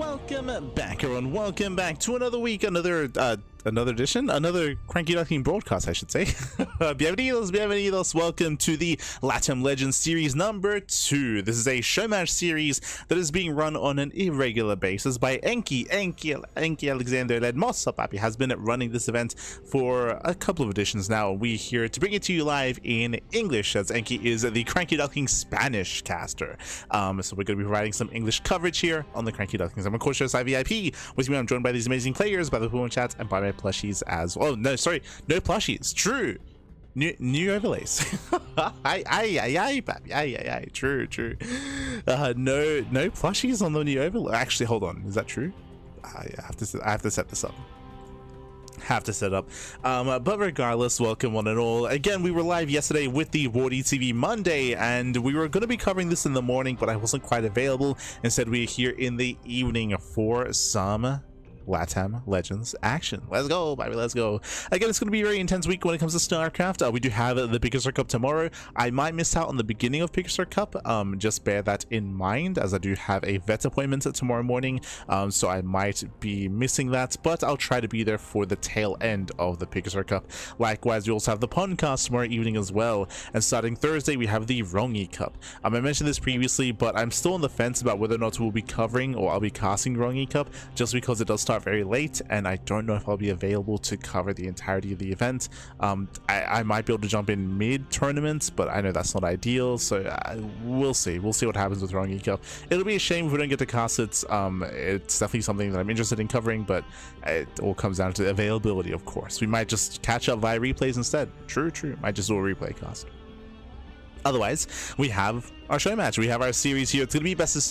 Welcome back, everyone. Welcome back to another week, another edition, another CranKy Duckling broadcast, I should say. Bienvenidos. Welcome to the LatAm Legends series number 2. This is a show match series that is being run on an irregular basis by Enki Alexander led Mossa Papi has been running this event for a couple of editions now. We're here to bring it to you live in English, as Enki is the CranKy Duckling Spanish caster. So we're going to be providing some English coverage here on the CranKy Ducklings. I'm of course VIP. With me, I'm joined by these amazing players, by the people in chat, and by my plushies as well. Oh no, sorry, no plushies. True. New overlays. True. No plushies on the new overlay. Actually, hold on. Is that true? I have to set this up. But regardless, welcome one and all. Again, we were live yesterday with the Wardy TV Monday, and we were going to be covering this in the morning, but I wasn't quite available. Instead, we're here in the evening for some LatAm Legends action. Let's go, baby, let's go. Again, it's going to be a very intense week when it comes to StarCraft. We do have the PickerStar Cup tomorrow. I might miss out on the beginning of PickerStar Cup. Just bear that in mind, as I do have a vet appointment tomorrow morning, so I might be missing that, but I'll try to be there for the tail end of the PickerStar Cup. Likewise, we also have the podcast tomorrow evening as well, and starting Thursday we have the Rongi Cup. I mentioned this previously, but I'm still on the fence about whether or not we'll be covering or I'll be casting Rongi Cup, just because it does start very late and I don't know if I'll be available to cover the entirety of the event. I might be able to jump in mid-tournament, but I know that's not ideal, so we'll see what happens with Rongi Cup. It'll be a shame if we don't get to cast it. It's definitely something that I'm interested in covering, but it all comes down to availability, of course. We might just catch up via replays instead. True, might just do a replay cast. Otherwise, we have our show match. We have our series here. It's going to be best of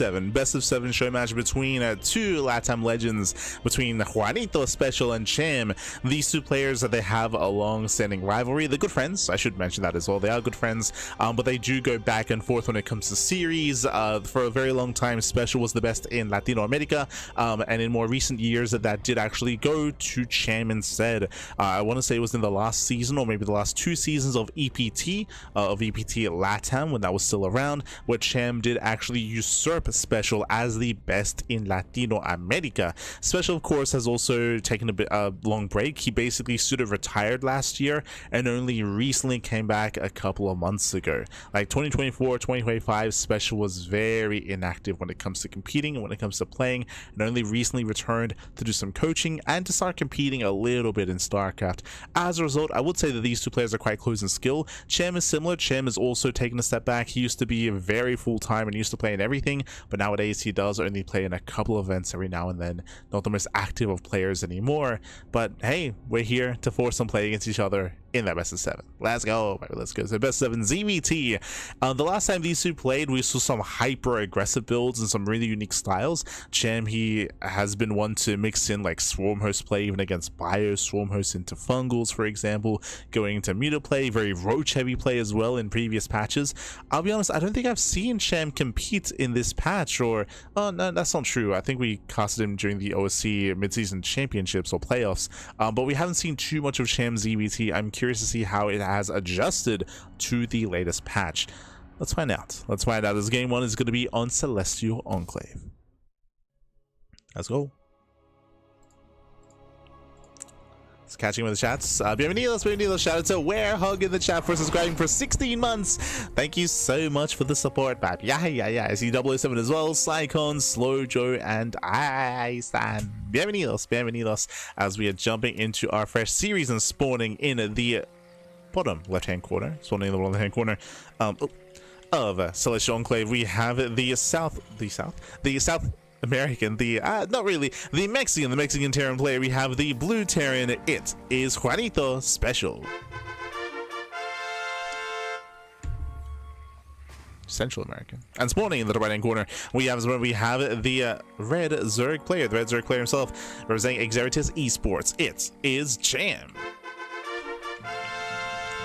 7 show match between two LatAm legends, between Juanito, SpeCial, and Cham. These two players, that they have a long-standing rivalry. They're good friends. I should mention that as well. They are good friends, but they do go back and forth when it comes to series. For a very long time, SpeCial was the best in Latino America, and in more recent years, that did actually go to Cham instead. I want to say it was in the last season, or maybe the last 2 seasons of EPT LatAm, when that was still around, where Cham did actually usurp SpeCial as the best in Latino America. SpeCial, of course, has also taken a bit long break. He basically sort of retired last year and only recently came back a couple of months ago. Like 2024, 2025, SpeCial was very inactive when it comes to competing and when it comes to playing, and only recently returned to do some coaching and to start competing a little bit in StarCraft. As a result, I would say that these two players are quite close in skill. Cham is similar. Cham is also taken a step back. He used to be very full-time and used to play in everything, but nowadays he does only play in a couple of events every now and then. Not the most active of players anymore, but hey, we're here to force them play against each other in that best of 7. Let's go. So best of 7 ZVT. The last time these two played, we saw some hyper aggressive builds and some really unique styles. Cham, he has been one to mix in like swarm host play, even against bio swarm host into fungals, for example, going into muta play, very roach heavy play as well in previous patches. I'll be honest, I don't think I've seen Cham compete in this patch, or oh no, that's not true. I think we casted him during the OSC mid-season championships or playoffs, but we haven't seen too much of Cham ZVT. I'm curious to see how it has adjusted to the latest patch. Let's find out. This game 1 is going to be on SpeCial Enclave. Let's go. Catching with the chats. Bienvenidos. Shout out to Warehug in the chat for subscribing for 16 months. Thank you so much for the support, Pap. Yeah. I see 007 as well. Sycon, Slow Joe, and Isan. Bienvenidos. As we are jumping into our fresh series and spawning in the bottom left-hand corner. of SpeCial Enclave. We have the South American, not really, the Mexican Terran player. We have the blue Terran. It is Juanito, SpeCial. Central American. And spawning in the right-hand corner, we have the red Zerg player, himself, representing Exeritus Esports. It is Cham.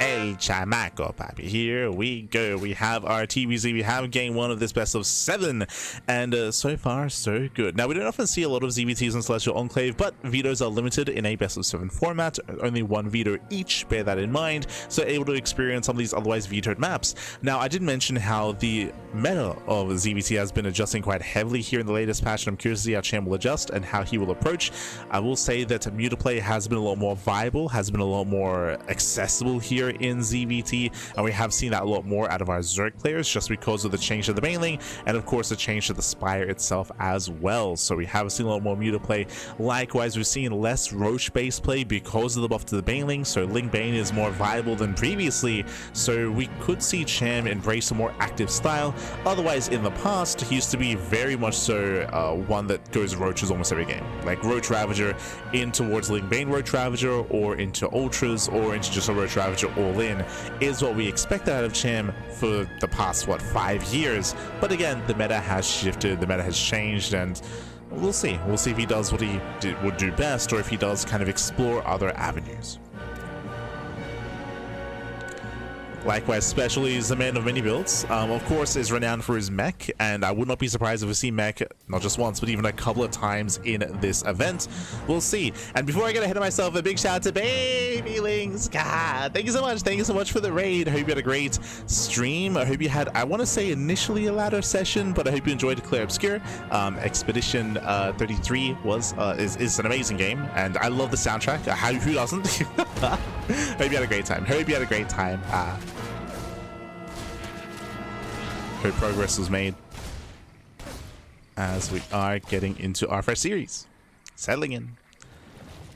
El Chamaco, papi. Here we go. We have our TBZ. We have game 1 of this best of 7. And so far, so good. Now, we don't often see a lot of ZVTs in Celestial Enclave, but vetoes are limited in a best of 7 format. Only 1 veto each. Bear that in mind. So able to experience some of these otherwise vetoed maps. Now, I did mention how the meta of ZVT has been adjusting quite heavily here in the latest patch, and I'm curious to see how Cham will adjust and how he will approach. I will say that Mutaplay has been a lot more viable, has been a lot more accessible here in ZVT, and we have seen that a lot more out of our Zerg players just because of the change to the main lane and of course the change to the Spire itself as well. So we have seen a lot more Mutaplay. Likewise, we've seen less Roach based play because of the buff to the Bane lane, so Ling Bane is more viable than previously, so we could see Cham embrace a more active style. Otherwise, in the past, he used to be very much so one that goes Roaches almost every game, like Roach Ravager in towards Ling Bane Roach Ravager, or into Ultras, or into just a Roach Ravager all in, is what we expected out of Cham for the past, what, 5 years. But again, the meta has shifted, the meta has changed, and we'll see. We'll see if he does what he would do best, or if he does kind of explore other avenues. Likewise, SpeCial is the man of many builds. Of course, is renowned for his mech, and I would not be surprised if we see mech not just once, but even a couple of times in this event. We'll see. And before I get ahead of myself, a big shout out to Babylings. God, thank you so much. Thank you so much for the raid. I hope you had a great stream. I hope you had, I want to say initially a ladder session, but I hope you enjoyed Clear Obscure. Expedition 33 is an amazing game, and I love the soundtrack. Who doesn't? Hope you had a great time. Hope you had a great time. Hope progress was made as we are getting into our first series. Settling in.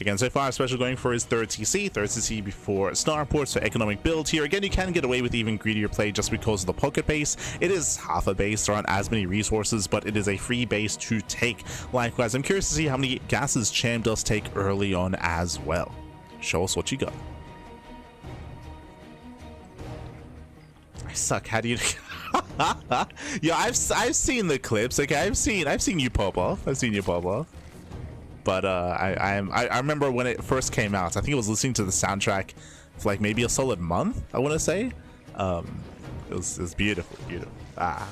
Again, so far, SpeCial going for his third CC before Starport, so economic build here. Again, you can get away with even greedier play just because of the pocket base. It is half a base, there aren't as many resources, but it is a free base to take. Likewise, I'm curious to see how many gases Cham does take early on as well. Show us what you got. I suck. How do you... Yeah, I've seen the clips. Okay, I've seen you pop off. I've seen you pop off. But I remember when it first came out. I think I was listening to the soundtrack for like maybe a solid month, I want to say. It was beautiful, beautiful. I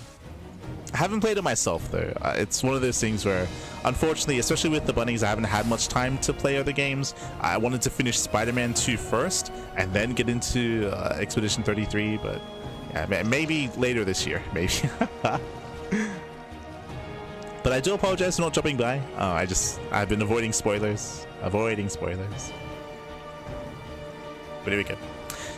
haven't played it myself though. It's one of those things where, unfortunately, especially with the bunnies, I haven't had much time to play other games. I wanted to finish Spider-Man 2 first and then get into Expedition 33, but yeah, maybe later this year, maybe. But I do apologize for not jumping by. I've been avoiding spoilers. But here we go.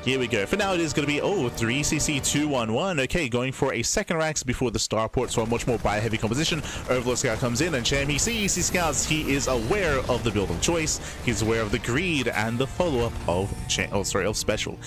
Here we go. For now, it is going to be, 3CC211. Okay, going for a second Rax before the Starport, so a much more bio-heavy composition. Overlord Scout comes in, and Cham, he sees scouts. He is aware of the build of choice. He's aware of the greed and the follow-up of SpeCial.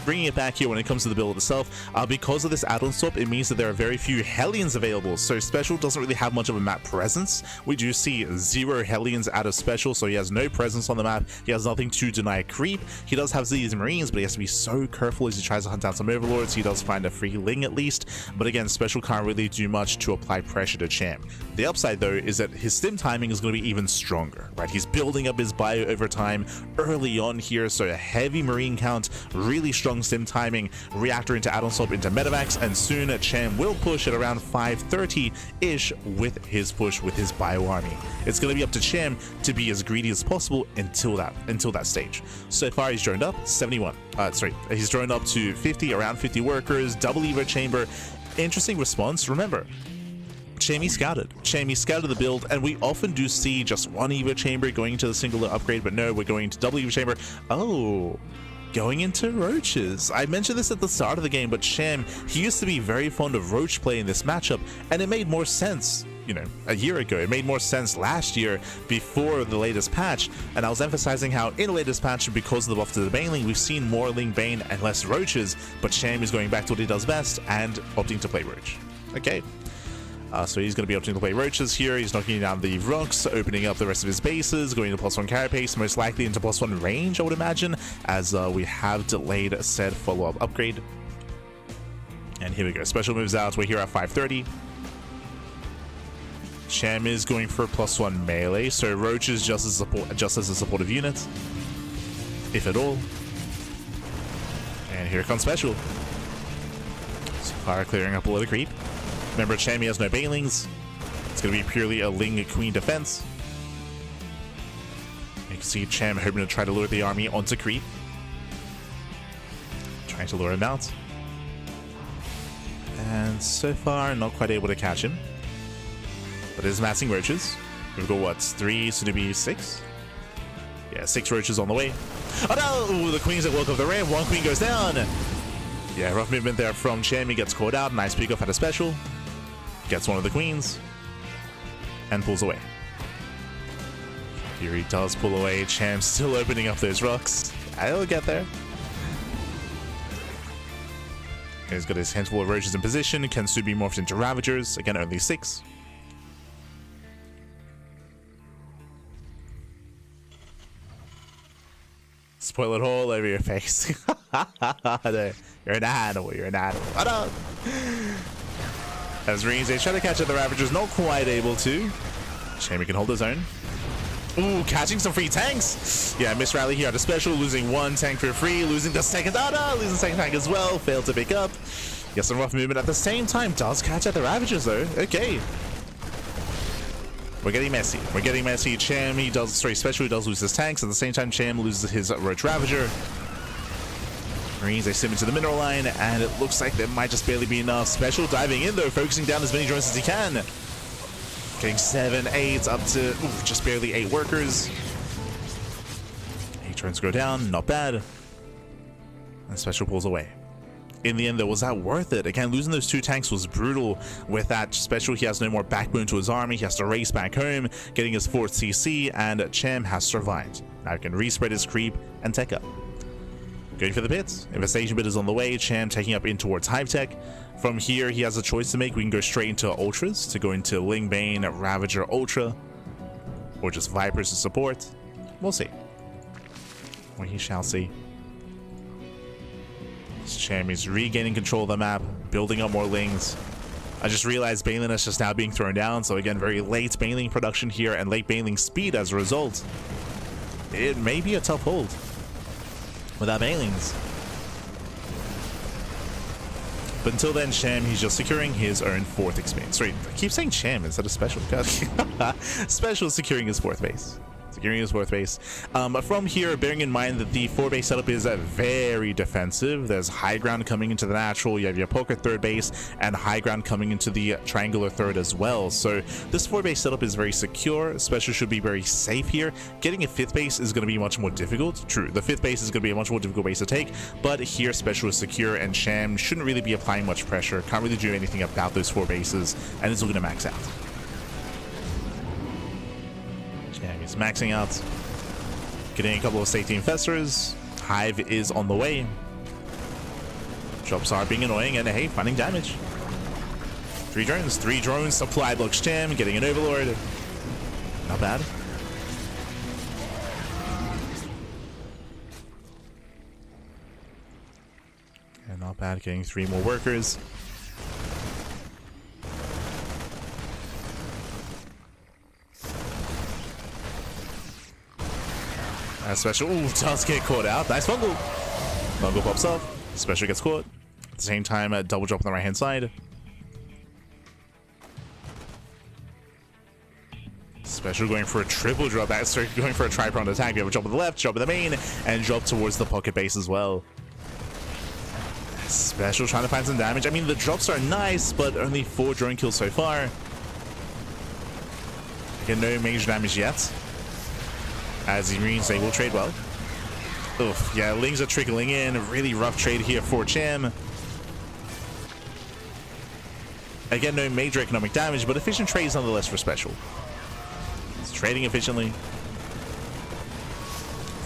Bringing it back here when it comes to the build itself, because of this add-on swap, it means that there are very few Hellions available, so SpeCial doesn't really have much of a map presence. We do see 0 Hellions out of SpeCial, so he has no presence on the map. He has nothing to deny creep. He does have these Marines, but he has to be so careful as he tries to hunt down some Overlords. He does find a free Ling at least, but again, SpeCial can't really do much to apply pressure to Cham. The upside though is that his stim timing is going to be even stronger, right? He's building up his bio over time early on here, so a heavy Marine count, really strong stim timing, reactor into add-on swap into Medivacs, and soon Cham will push at around 530-ish with his push with his bio army. It's going to be up to Cham to be as greedy as possible until that stage. So far he's droned up 71. He's droned up to 50, around 50 workers, double Evo chamber. Interesting response. Remember, Cham scouted the build, and we often do see just one Evo chamber going into the singular upgrade, but no, we're going to double Evo chamber. Oh, going into Roaches. I mentioned this at the start of the game, but Cham, he used to be very fond of Roach play in this matchup, and it made more sense, you know, a year ago. It made more sense last year before the latest patch, and I was emphasizing how in the latest patch, because of the buff to the Bane lane, we've seen more Ling Bane and less Roaches, but Cham is going back to what he does best and opting to play Roach. Okay. So he's going to be opting to play Roaches here. He's knocking down the rocks, opening up the rest of his bases, going to +1 carapace, most likely into +1 range, I would imagine, as we have delayed said follow-up upgrade. And here we go. SpeCial moves out. We're here at 530. Cham is going for +1 melee, so Roach is just as a supportive unit, if at all. And here comes SpeCial. So far, clearing up a little creep. Remember, Cham has no banelings. It's going to be purely a Ling Queen defense. You can see Cham hoping to try to lure the army onto creep. Trying to lure him out. And so far, not quite able to catch him. But is massing roaches. We've got what, 3, soon to be 6? Yeah, 6 roaches on the way. Oh no! Ooh, the queens that woke up the ramp. One queen goes down. Yeah, rough movement there from Cham. He gets caught out. Nice pick off at a SpeCial. Gets one of the queens. And pulls away. Here he does pull away. Cham still opening up those rocks. I'll get there. He's got his handful of roaches in position. Can soon be morphed into Ravagers. Again, only 6. Spoil it all over your face. You're an animal. You're an animal. Oh, no. As Reigns, they try to catch at the Ravagers. Not quite able to. Cham can hold his own. Ooh, catching some free tanks. Yeah, miss rally here at a SpeCial. Losing 1 tank for free. Losing the second. Oh, no. Losing the second tank as well. Failed to pick up. Gets some rough movement at the same time. Does catch at the Ravagers, though. Okay. We're getting messy. We're getting messy. Cham, he does, sorry, SpeCial, he does lose his tanks. At the same time, Cham loses his Roach Ravager. Marines, they sim into the mineral line, and it looks like there might just barely be enough. SpeCial diving in, though, focusing down as many drones as he can. Getting 7, 8, up to just barely 8 workers. 8 drones go down, not bad. And SpeCial pulls away. In the end, though, was that worth it? Again, losing those 2 tanks was brutal. With that SpeCial, he has no more backbone to his army. He has to race back home, getting his 4th CC, and Cham has survived. Now he can respread his creep and tech up. Going for the pits. Infestation bit is on the way. Cham taking up in towards Hive Tech. From here, he has a choice to make. We can go straight into Ultras, to go into Ling Bane, Ravager Ultra, or just Vipers to support. We'll see. We shall see. Cham is regaining control of the map, building up more Lings. I just realized Baneling is just now being thrown down, so again, very late Baneling production here and late Baneling speed as a result. It may be a tough hold without Banelings. But until then, Cham, he's just securing his own 4th expansion. Sorry, I keep saying Cham instead of SpeCial. SpeCial is securing his 4th base. Securing his 4th base. From here, bearing in mind that the 4-base setup is very defensive. There's high ground coming into the natural. You have your poker 3rd base and high ground coming into the triangular 3rd as well. So this 4-base setup is very secure. SpeCial should be very safe here. Getting a 5th base is going to be much more difficult. True, the 5th base is going to be a much more difficult base to take, but here SpeCial is secure and Cham shouldn't really be applying much pressure. Can't really do anything about those 4 bases, and it's looking to max out. He's maxing out, getting a couple of safety infestors. Hive is on the way. Drops are being annoying, and hey, finding damage. 3 drones, supply blocks Cham, getting an Overlord. Not bad. And not bad, getting 3 more workers. SpeCial, ooh, does get caught out. Nice fungal. Fungal pops off. SpeCial gets caught. At the same time, a double drop on the right hand side. SpeCial going for a triple drop. Sorry, going for a tri-pronged attack. We have a drop on the left, drop in the main, and drop towards the pocket base as well. SpeCial trying to find some damage. I mean, the drops are nice, but only 4 drone kills so far. Again, no major damage yet. As the Marines, they will trade well. Oof, yeah, Lings are trickling in. Really rough trade here for Cham. Again, no major economic damage, but efficient trades nonetheless for SpeCial. It's trading efficiently.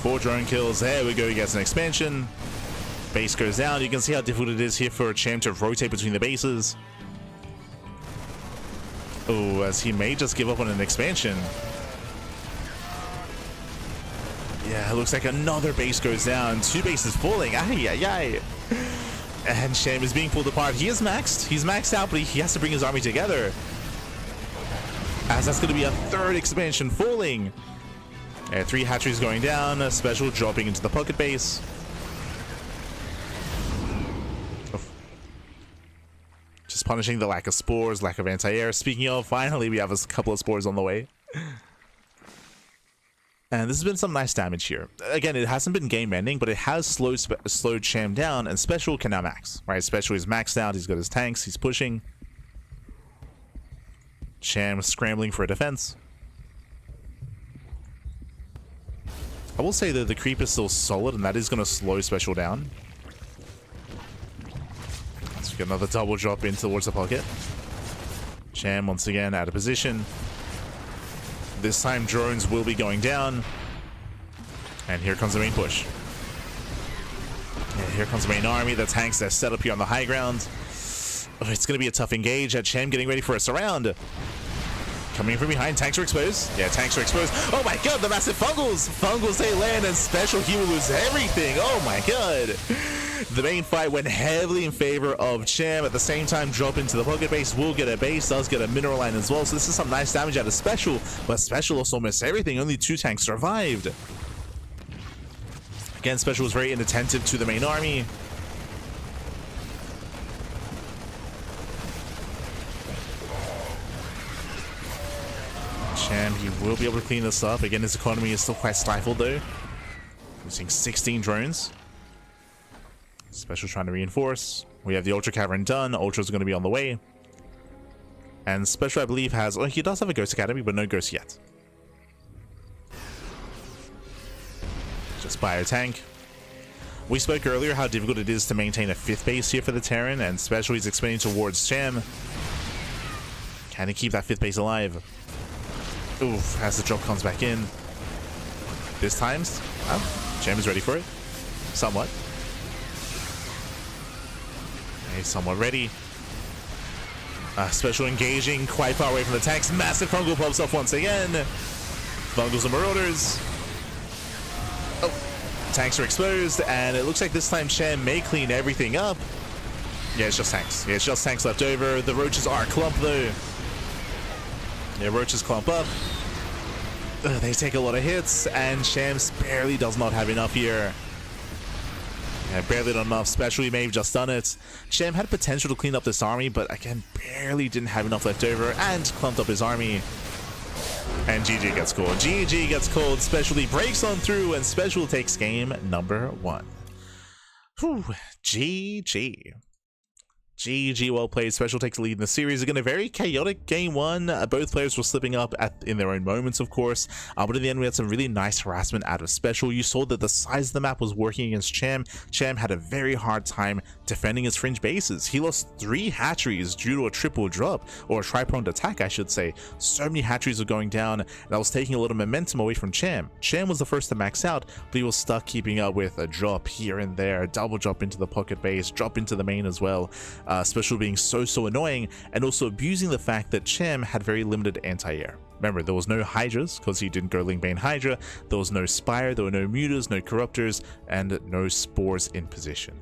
4 drone kills. There we go. He gets an expansion. Base goes down. You can see how difficult it is here for Cham to rotate between the bases. Oh, as he may just give up on an expansion. Yeah, it looks like another base goes down. 2 bases falling. Ay, ay, ay. And Cham is being pulled apart. He is maxed. He's maxed out, but he has to bring his army together. As that's going to be a 3rd expansion falling. 3 hatcheries going down. SpeCial dropping into the pocket base. Just punishing the lack of spores, lack of anti-air. Speaking of, finally we have a couple of spores on the way. And this has been some nice damage here. Again, it hasn't been game-ending, but it has slowed Cham down, and SpeCial can now max. Right, SpeCial is maxed out, he's got his tanks, he's pushing. Cham scrambling for a defense. I will say that the creep is still solid, and that is going to slow SpeCial down. Let's get another double drop in towards the pocket. Cham once again out of position. This time drones will be going down. And here comes the main push. And here comes the main army. The tanks that set up here on the high ground. Oh, it's going to be a tough engage. Cham getting ready for a surround. Coming from behind. Tanks are exposed. Yeah, tanks are exposed. Oh my god, the massive fungals. Fungals, they land, and SpeCial, he will lose everything. Oh my god. The main fight went heavily in favor of Cham. At the same time, drop into the pocket base. Will get a base. Does get a mineral line as well. So this is some nice damage out of SpeCial. But SpeCial also missed everything. Only 2 tanks survived. Again, SpeCial was very inattentive to the main army. Cham, he will be able to clean this up. Again, his economy is still quite stifled though. Using 16 drones. SpeCial trying to reinforce. We have the Ultra Cavern done. Ultra's going to be on the way. And SpeCial, I believe, has... Oh, he does have a Ghost Academy, but no Ghost yet. Just bio tank. We spoke earlier how difficult it is to maintain a 5th base here for the Terran, and SpeCial is expanding towards Cham. Can he keep that 5th base alive? Oof, as the drop comes back in. This time, Cham is ready for it. Somewhat. He's somewhat ready. SpeCial engaging quite far away from the tanks. Massive fungal pops up once again. Fungals and marauders. Oh, tanks are exposed, and it looks like this time Cham may clean everything up. Yeah, it's just tanks. Yeah, it's just tanks left over. The roaches are clumped though. Yeah, roaches clump up. They take a lot of hits, and Cham barely does not have enough here. Yeah, barely done enough. SpeCial may have just done it. Cham had potential to clean up this army, but again, barely didn't have enough left over and clumped up his army. And GG gets called. GG gets called. SpeCial breaks on through, and SpeCial takes game number 1. Whew. GG. GG, well played. SpeCial takes the lead in the series. Again, a very chaotic game 1. Both players were slipping up in their own moments, of course. But in the end, we had some really nice harassment out of SpeCial. You saw that the size of the map was working against Cham. Cham had a very hard time defending his fringe bases. He lost 3 hatcheries due to a triple drop, or a tri-pronged attack, I should say. So many hatcheries were going down, and that was taking a lot of momentum away from Cham. Cham was the first to max out, but he was stuck keeping up with a drop here and there, double drop into the pocket base, drop into the main as well. SpeCial being so annoying, and also abusing the fact that Cham had very limited anti-air. Remember, there was no Hydras because he didn't go Lingbane Hydra, there was no Spire, there were no Mutas, no Corruptors, and no Spores in position.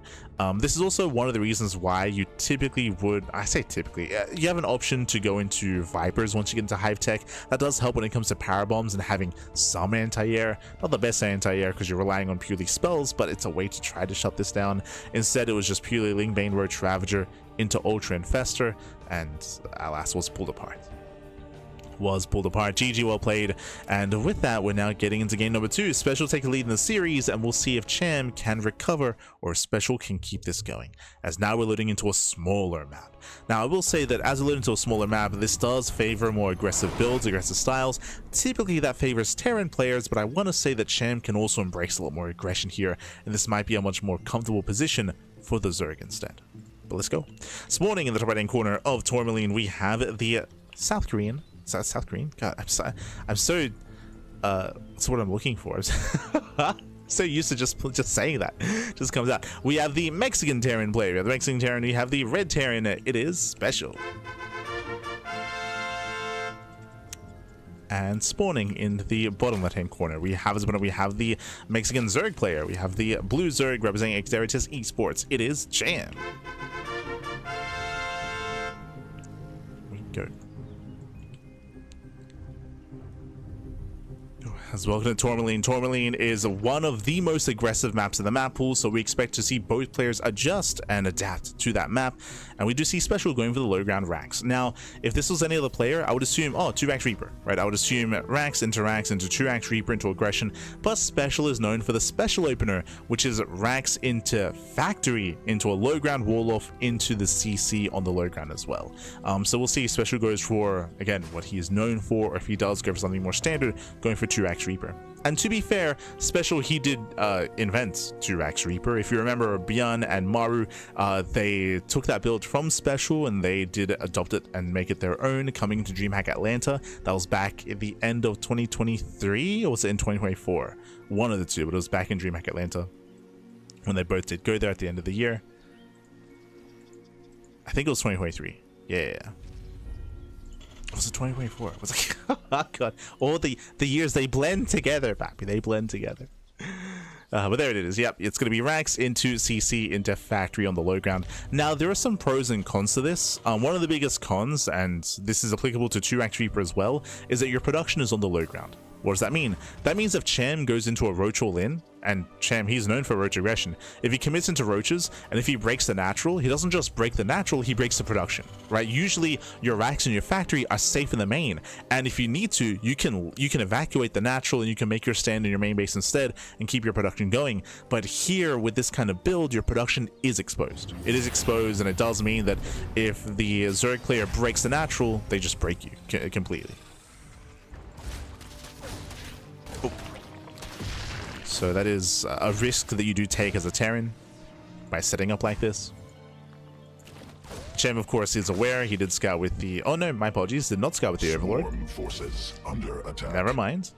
This is also one of the reasons why you typically would, I say typically, you have an option to go into Vipers once you get into Hive Tech. That does help when it comes to Power Bombs and having some anti-air. Not the best anti-air because you're relying on purely spells, but it's a way to try to shut this down. Instead, it was just purely Lingbane Roach Ravager into Ultra and Fester, and alas, was pulled apart. GG, well played. And with that, we're now getting into game number 2. SpeCial take a lead in the series, and we'll see if Cham can recover or SpeCial can keep this going, as now we're loading into a smaller map. Now, I will say that as we load into a smaller map, this does favor more aggressive builds, aggressive styles. Typically that favors Terran players, but I want to say that Cham can also embrace a lot more aggression here, and this might be a much more comfortable position for the Zerg instead. But let's go. Spawning in the top right hand corner of Tourmaline, we have the South Korean. South Korean? God, I'm so that's what I'm looking for. So used to just saying that. Just comes out. We have the Mexican Terran player. We have the Mexican Terran. We have the Red Terran. It is SpeCial. And spawning in the bottom left hand corner, we have the Mexican Zerg player. We have the Blue Zerg representing Xteritus Esports. It is Cham. We go. As welcome to Tourmaline. Tourmaline is one of the most aggressive maps in the map pool, so we expect to see both players adjust and adapt to that map, and we do see SpeCial going for the low ground Rax. Now, if this was any other player, I would assume, oh, 2-Rax Reaper, right? I would assume Rax into 2-Rax Reaper into aggression, but SpeCial is known for the special opener, which is Rax into Factory, into a low ground wall-off, into the CC on the low ground as well. So we'll see if SpeCial goes for, again, what he is known for, or if he does go for something more standard, going for 2-Rax Reaper. And to be fair, SpeCial, he did invent 2-Rax Reaper. If you remember, Bjorn and Maru, they took that build from SpeCial and they did adopt it and make it their own, coming to DreamHack Atlanta. That was back at the end of 2023, or was it in 2024? One of the two, but it was back in DreamHack Atlanta when they both did go there at the end of the year. I think it was 2023. Yeah. Was it 2024? Was it? Oh god, all the years, they blend together, Pappy. They blend together. But there it is. Yep, it's going to be Rax into CC into Factory on the low ground. Now, there are some pros and cons to this. One of the biggest cons, and this is applicable to 2-Rax Reaper as well, is that your production is on the low ground. What does that mean? That means if Cham goes into a roach all-in, and Cham, he's known for roach aggression, if he commits into roaches, and if he breaks the natural, he doesn't just break the natural, he breaks the production, right? Usually, your Rax and your Factory are safe in the main, and if you need to, you can evacuate the natural, and you can make your stand in your main base instead, and keep your production going. But here, with this kind of build, your production is exposed. It is exposed, and it does mean that if the Zerg player breaks the natural, they just break you completely. So that is a risk that you do take as a Terran by setting up like this. Cham, of course, is aware. He did scout with the... Oh no, my apologies. Did not scout with the Overlord. Forces under attack. Never mind.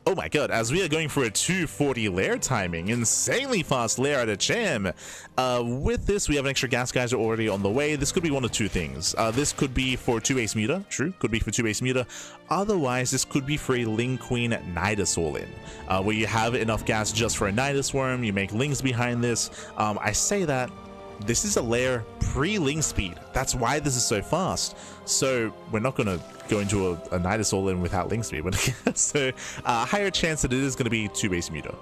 Oh my god, as we are going for a 240 lair timing, insanely fast lair out of Cham. With this, we have an extra gas geyser already on the way. This could be one of two things. This could be for 2-base Muta, true, could be for 2-base Muta. Otherwise, this could be for a Ling Queen Nidus all-in, where you have enough gas just for a Nidus worm, you make Lings behind this. I say that this is a lair pre-Ling speed. That's why this is so fast. So we're not going to go into a Nidus all-in without Ling speed. But so higher chance that it is going to be 2-base Muta.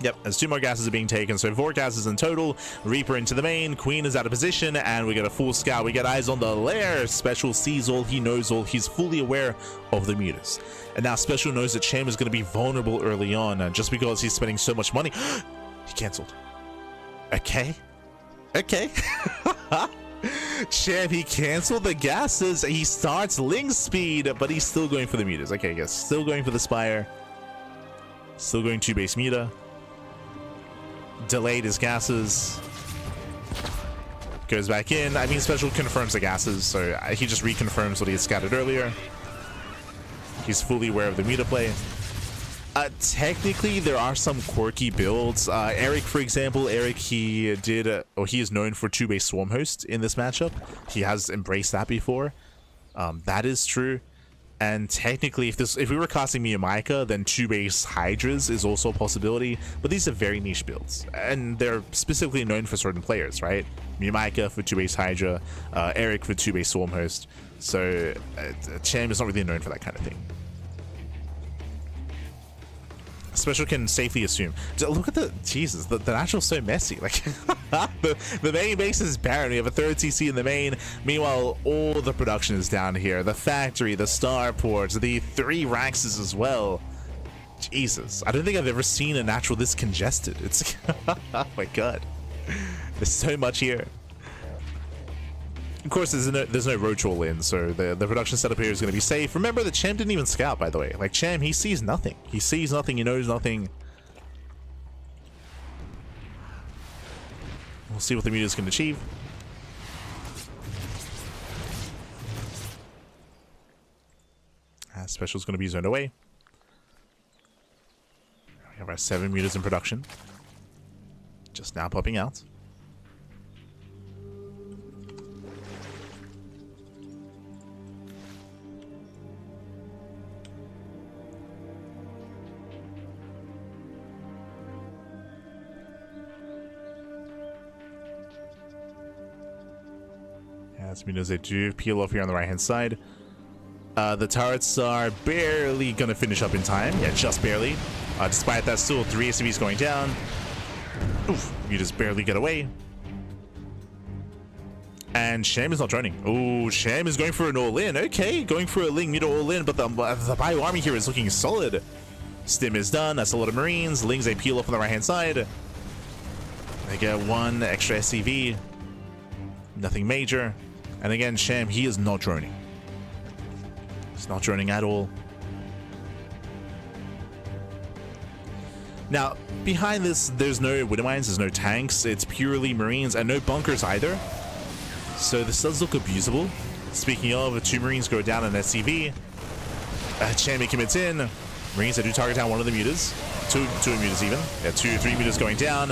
Yep, as 2 more gases are being taken, so 4 gases in total. Reaper into the main, Queen is out of position, and we get a full scout. We get eyes on the lair. SpeCial sees all, he knows all, he's fully aware of the mutas. And now SpeCial knows that Cham is going to be vulnerable early on, just because he's spending so much money. He cancelled. Okay. Cham, he canceled the gases. He starts Ling speed, but he's still going for the mutas. Okay, yes, still going for the Spire. Still going 2-base Muta. Delayed his gases. Goes back in. I mean, SpeCial confirms the gases, so he just reconfirms what he had scouted earlier. He's fully aware of the Muta play. Technically, there are some quirky builds. Eric, for example, he did, or he is known for 2-base Swarm Host in this matchup. He has embraced that before. That is true. And technically, if we were casting Miyamika, then 2-base Hydras is also a possibility. But these are very niche builds, and they're specifically known for certain players, right? Miyamika for 2-base Hydra, Eric for 2-base Swarm Host. So Cham is not really known for that kind of thing. SpeCial can safely assume. Look at the Jesus. The natural's so messy. Like the main base is barren. We have a 3rd CC in the main. Meanwhile, all the production is down here. The factory, the starports, the 3 Raxes as well. Jesus, I don't think I've ever seen a natural this congested. It's oh my god. There's so much here. Of course, there's no roach all in, so the production setup here is going to be safe. Remember that Cham didn't even scout, by the way. Like, Cham, he sees nothing. He sees nothing, he knows nothing. We'll see what the Mutas can achieve. SpeCial's going to be zoned away. We have our 7 Mutas in production. Just now popping out. As Mutas, they do peel off here on the right hand side. The turrets are barely gonna finish up in time. Yeah, just barely. Despite that, still 3 SCVs going down. Oof, you just barely get away. And Cham is not droning. Oh, Cham is going for an all-in. Okay, going for a Ling Muta all-in, but the bio army here is looking solid. Stim is done. That's a lot of Marines. Lings, they peel off on the right-hand side. They get 1 extra SCV. Nothing major. And again, Cham, he is not droning. He's not droning at all. Now, behind this, there's no widow mines, there's no tanks. It's purely Marines and no bunkers either. So this does look abusable. Speaking of, 2 Marines go down an SCV. Cham commits in. Marines, they do target down one of the mutas. Two mutas even. Yeah, 3 mutas going down.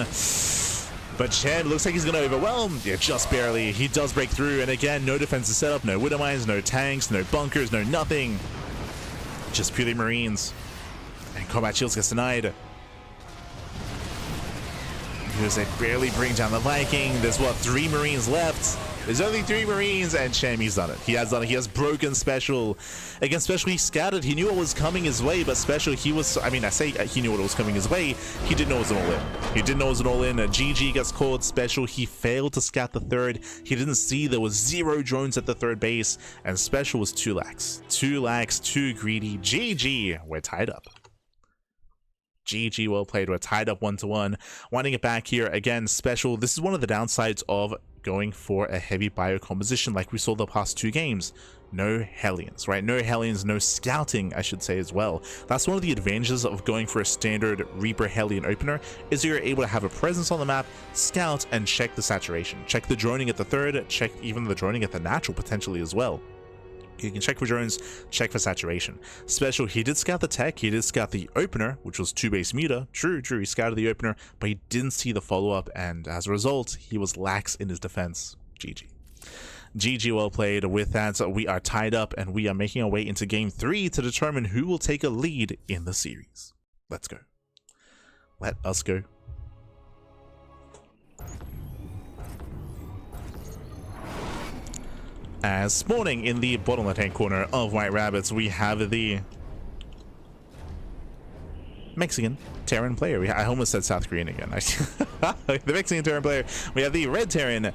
But Cham looks like he's going to overwhelm. Yeah, just barely. He does break through. And again, no defensive setup, no widow mines, no tanks, no bunkers, no nothing. Just purely Marines. And combat shields gets denied. Because they barely bring down the Viking. There's what, 3 Marines left? There's only 3 Marines, and Cham, he's done it. He has done it. He has broken SpeCial. Against SpeCial, he scattered. He knew what was coming his way, but SpeCial, he was... I mean, I say he knew what was coming his way. He didn't know it was an all-in. He didn't know it was an all-in. GG gets called. SpeCial, he failed to scout the 3rd. He didn't see there was 0 drones at the 3rd base, and SpeCial was too lax. Too lax, too greedy. GG, we're tied up. GG, well played. We're tied up 1-1. Winding it back here again. SpeCial, this is one of the downsides of going for a heavy bio composition like we saw the past 2 games. No Hellions, right? No Hellions, no scouting, I should say, as well. That's one of the advantages of going for a standard Reaper Hellion opener, is you're able to have a presence on the map, scout, and check the saturation. Check the droning at the 3rd, check even the droning at the natural potentially as well. You can check for drones, check for saturation. SpeCial, he did scout the tech, he did scout the opener, which was 2 base muta. True, he scouted the opener, but he didn't see the follow-up, and as a result, he was lax in his defense. GG. GG, well played. With that, we are tied up, and we are making our way into game 3 to determine who will take a lead in the series. Let's go. Let us go. As spawning in the bottom left-hand corner of White Rabbits, we have the Mexican Terran player. I almost said South Korean again. The Mexican Terran player. We have the Red Terran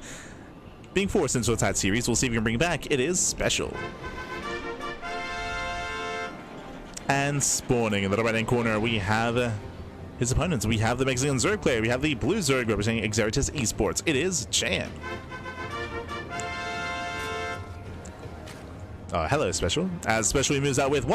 being forced into a tight series. We'll see if we can bring it back. It is SpeCial. And spawning in the right-hand corner, we have his opponents. We have the Mexican Zerg player. We have the Blue Zerg representing Xeritus Esports. It is Cham. Hello, SpeCial. As SpeCial moves out with 2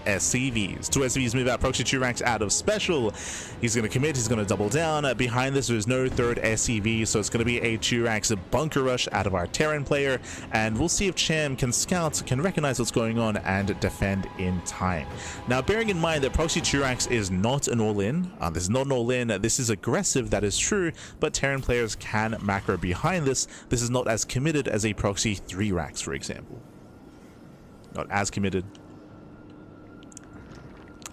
SCVs. 2 SCVs move out, proxy 2 ranks out of SpeCial. He's going to commit, he's going to double down. Behind this, there's no 3rd SCV, so it's going to be a 2 ranks bunker rush out of our Terran player. And we'll see if Cham can scout, can recognize what's going on, and defend in time. Now, bearing in mind that proxy 2 ranks is not an all-in. This is not an all-in. This is aggressive, that is true, but Terran players can macro behind this. This is not as committed as a proxy 3 ranks, for example. Not as committed.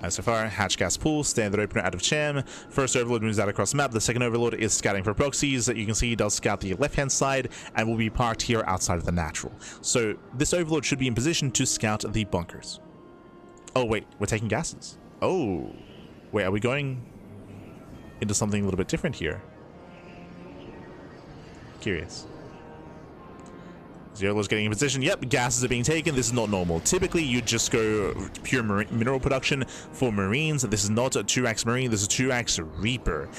So far, hatch gas pool, standard opener out of Cham. First overlord moves out across the map. The second overlord is scouting for proxies. You can see he does scout the left-hand side and will be parked here outside of the natural. So this overlord should be in position to scout the bunkers. Oh wait, we're taking gases. Oh, wait, are we going into something a little bit different here? Curious. Zerlo's getting in position. Yep, gases are being taken. This is not normal. Typically, you just go pure mineral production for Marines. This is not a 2x Marine. This is a 2x Reaper.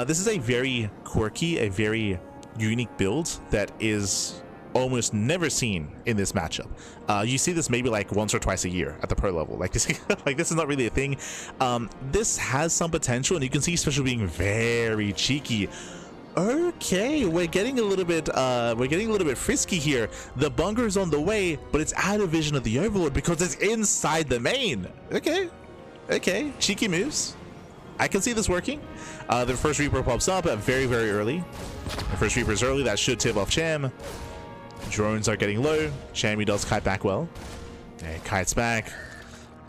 This is a very quirky, a very unique build that is almost never seen in this matchup. You see this maybe like once or twice a year at the pro level. Like this, like this is not really a thing. This has some potential, and you can see SpeCial being very cheeky. Okay, we're getting a little bit frisky here. The bunker's on the way, but it's out of vision of the overlord because it's inside the main. Okay, cheeky moves. I can see this working. The first Reaper pops up very early. The first Reaper is early. That should tip off Cham. Drones are getting low. Cham does kite back well. And kites back.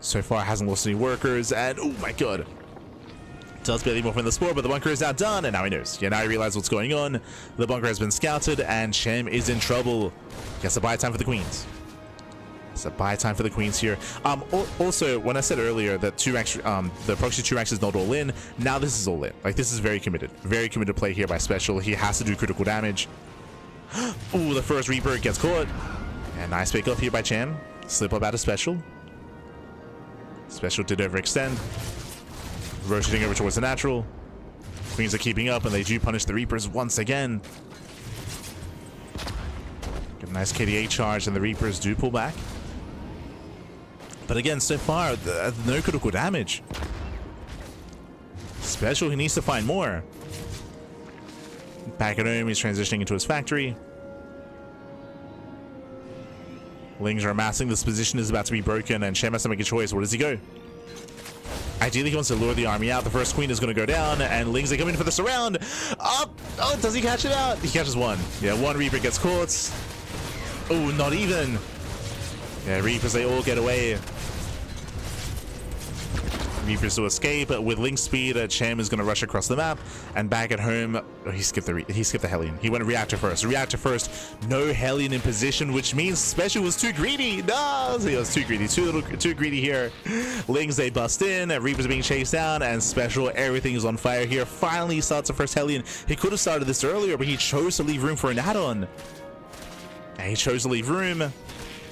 So far hasn't lost any workers, and oh my god. Does barely move from the spore, but the bunker is now done, and now he knows. Yeah, now he realizes what's going on. The bunker has been scouted, and Cham is in trouble. He has to buy time for the queens. So buy time for the queens here. Also, when I said earlier that the proxy 2-ranks is not all in, now this is all in. Like, this is very committed play here by SpeCial. He has to do critical damage. Ooh, the first Reaper gets caught. And nice pick up here by Cham. Slip up out of SpeCial. SpeCial did overextend. Rotating over towards the natural. Queens are keeping up, and they do punish the Reapers once again. Get a nice KDA charge, and the Reapers do pull back. But again, so far, no critical damage. SpeCial, he needs to find more. Back at home, he's transitioning into his factory. Lings are amassing. This position is about to be broken, and Cham has to make a choice. Where does he go? Ideally, he wants to lure the army out. The first queen is going to go down, and Lings, they come in for the surround. Oh, does he catch it out? He catches one. Yeah, one Reaper gets caught. Oh, not even. Yeah, Reapers, they all get away. Reapers to escape. With Link speed, Cham is going to rush across the map, and back at home, he skipped the Hellion. He went reactor first. No Hellion in position, which means SpeCial was too greedy. No, he was too greedy. Too greedy here. Lings, they bust in, and Reapers being chased down, and SpeCial, everything is on fire here. Finally, he starts the first Hellion. He could have started this earlier, but he chose to leave room for an add-on. And he chose to leave room.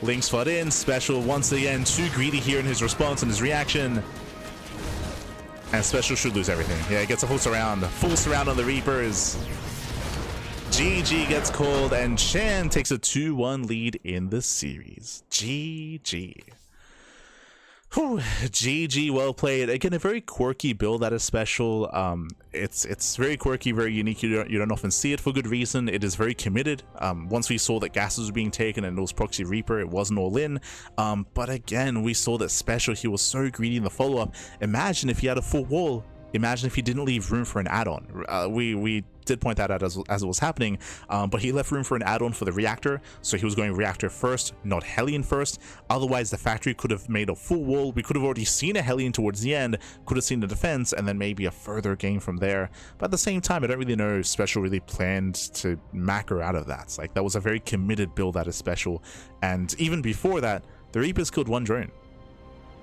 Lings fought in. SpeCial, once again, too greedy here in his response and his reaction. And SpeCial should lose everything. Yeah, he gets a full surround. Full surround on the Reapers. GG gets called, and Cham takes a 2-1 lead in the series. GG. Whew, GG, well played. Again, a very quirky build that is SpeCial. It's very quirky, very unique. You don't often see it for good reason. It is very committed. Once we saw that gases were being taken and it was proxy Reaper, it wasn't all in. But again, we saw that SpeCial, he was so greedy in the follow-up. Imagine if he had a full wall. Imagine if he didn't leave room for an add-on. We did point that out as it was happening, but he left room for an add-on for the reactor, so he was going reactor first, not Hellion first. Otherwise, the factory could have made a full wall. We could have already seen a Hellion towards the end, could have seen the defense, and then maybe a further game from there. But at the same time, I don't really know if SpeCial really planned to macro out of that. Like, that was a very committed build out of SpeCial, and even before that, the Reapers killed one drone.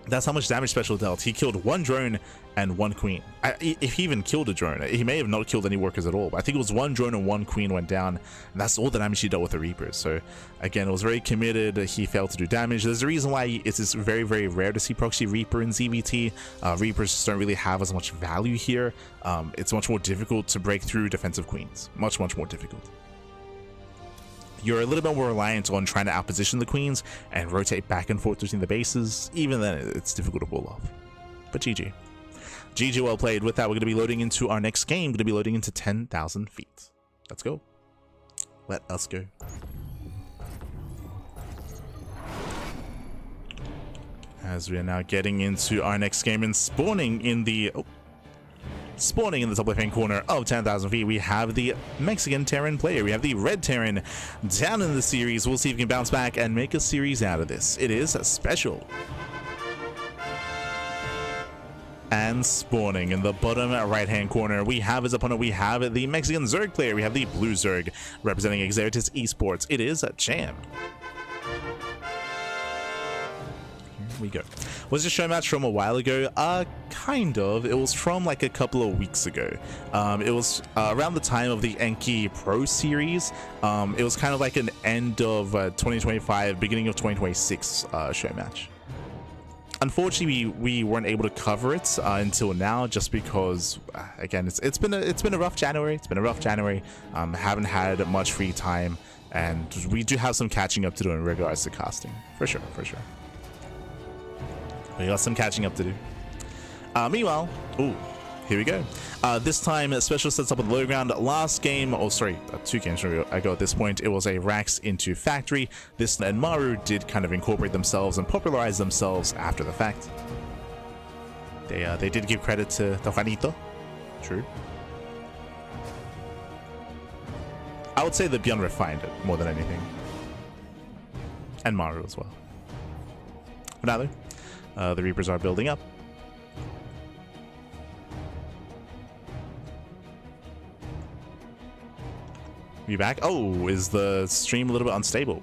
That's how much damage SpeCial dealt. He killed one drone and one queen. If he even killed a drone, he may have not killed any workers at all, but I think it was one drone and one queen went down, and that's all the damage he dealt with the Reapers. So again, it was very committed. He failed to do damage. There's a reason why it's very, very rare to see proxy Reaper in ZVT. Reapers just don't really have as much value here. It's much more difficult to break through defensive queens. Much more difficult. You're a little bit more reliant on trying to outposition the queens and rotate back and forth between the bases. Even then, it's difficult to pull off. But GG. GG, well played. With that, we're going to be loading into our next game. Going to be loading into 10,000 feet. Let's go. Let us go. As we are now getting into our next game and spawning in the... Spawning in the top left-hand corner of 10,000 feet, we have the Mexican Terran player. We have the Red Terran down in the series. We'll see if we can bounce back and make a series out of this. It is SpeCial. And spawning in the bottom right-hand corner, we have his opponent. We have the Mexican Zerg player. We have the Blue Zerg representing Exeritus Esports. It is Cham. We go. Was this show match from a while ago? Kind of. It was from like a couple of weeks ago. It was around the time of the CranKy Pro series. It was kind of like an end of 2025, beginning of 2026 show match. Unfortunately, we weren't able to cover it until now, just because again, it's been a rough January. It's been a rough January. Haven't had much free time, and we do have some catching up to do in regards to casting, for sure. We got some catching up to do. Meanwhile, ooh, here we go. This time, SpeCial sets up on the low ground. Last game, oh sorry, 2 games ago at this point, it was a Rax into Factory. This and Maru did kind of incorporate themselves and popularize themselves after the fact. They did give credit to Juanito. True. I would say that Beyond refined it more than anything. And Maru as well. But now the Reapers are building up. We back? Oh, is the stream a little bit unstable?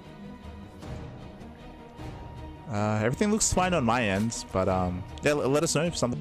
Everything looks fine on my end, but yeah, let us know if something